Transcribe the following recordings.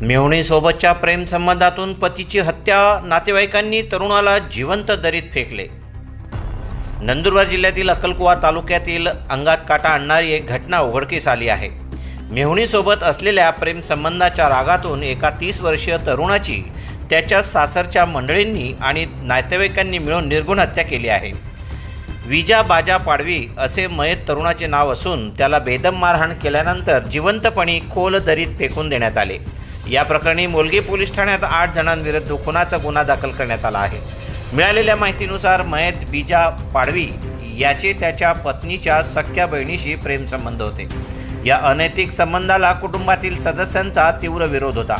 मेहुणीसोबतच्या प्रेमसंबंधातून पतीची हत्या, नातेवाईकांनी तरुणाला जिवंत दरीत फेकले। नंदुरबार जिल्ह्यातील अक्कलकुवा तालुक्यातील अंगात काटा आणणारी एक घटना उघडकीस आली आहे। मेहुणीसोबत असलेल्या प्रेमसंबंधाच्या रागातून एका 30 वर्षीय तरुणाची त्याच्या सासरच्या मंडळींनी आणि नातेवाईकांनी मिळून निर्घृण हत्या केली आहे। विजा बाजा पाडवी असे मयत तरुणाचे नाव असून त्याला बेदम मारहाण केल्यानंतर जिवंतपणी खोल दरीत फेकून देण्यात आले। या प्रकरणी मोलगी पोलीस ठाण्यात 8 जणांविरुद्ध खुनाचा गुन्हा दाखल करण्यात आला आहे। मिळालेल्या माहितीनुसार मयत विजा पाडवी याचे त्याच्या पत्नीच्या सख्या बहिणीशी प्रेमसंबंध होते। या अनैतिक संबंधाला कुटुंबातील सदस्यांचा तीव्र विरोध होता।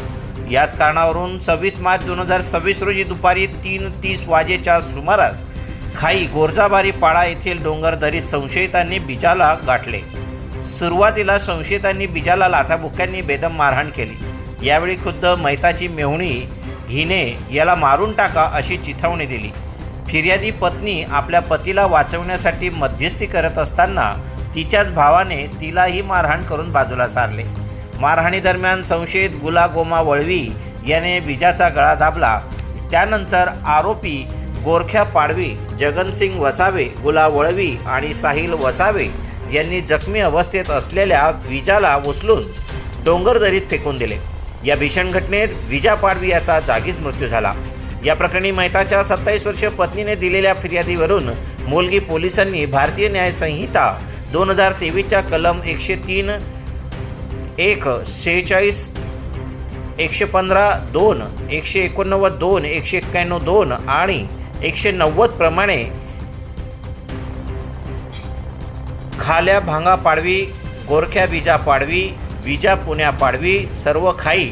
याच कारणावरून 26 मार्च 2026 रोजी दुपारी 3:30 वाजेच्या सुमारास खाई गोरजाबारी पाडा येथील डोंगर दरीत संशयितांनी बिजाला गाठले। सुरुवातीला संशयितांनी बिजाला लाथाबुक्क्यांनी बेदम मारहाण केली। यावेळी खुद्द मैताची मेहुणी हिने याला मारून टाका अशी चिथावणी दिली। फिर्यादी पत्नी आपल्या पतीला वाचवण्यासाठी मध्यस्थी करत असताना तिच्याच भावाने तिलाही मारहाण करून बाजूला सारले। मारहाणी दरम्यान संशयित गुला गोमा वळवी याने बिजाचा गळा दाबला। त्यानंतर आरोपी गोरख्या पाडवी, जगनसिंग वसावे, गुला वळवी आणि साहिल वसावे यांनी जखमी अवस्थेत असलेल्या विजाला उचलून डोंगर दरीत फेकून दिले। या भीषण घटनेत विजा पाडवी याचा जागीच मृत्यू झाला। या प्रकरणी मैताच्या 27 वर्षीय पत्नीने दिलेल्या फिर्यादीवरून मोलगी पोलिसांनी भारतीय न्याय संहिता 2023च्या कलम 103, 1, 46, 115, 2, 189, 2, 191, 2 आणि 190 प्रमाणे खाल्या भांगा पाडवी, गोरख्या विजा पाडवी, विजा पुण्या पाडवी, सर्व खाई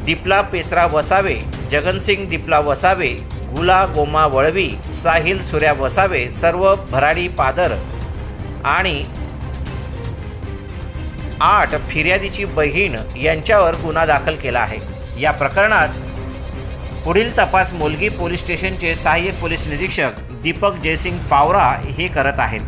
दिपला पेसरा वसावे, जगनसिंग दिपला वसावे, गुला गोमा वळवी, साहिल सूर्या वसावे, सर्व भराडी पादर आणि 8 फिर्यादीची बहीण यांच्यावर गुन्हा दाखल केला आहे। या प्रकरणात पुढील तपास मोलगी पोलीस स्टेशनचे सहाय्यक पोलीस निरीक्षक दीपक जयसिंग पावरा हे करत आहेत।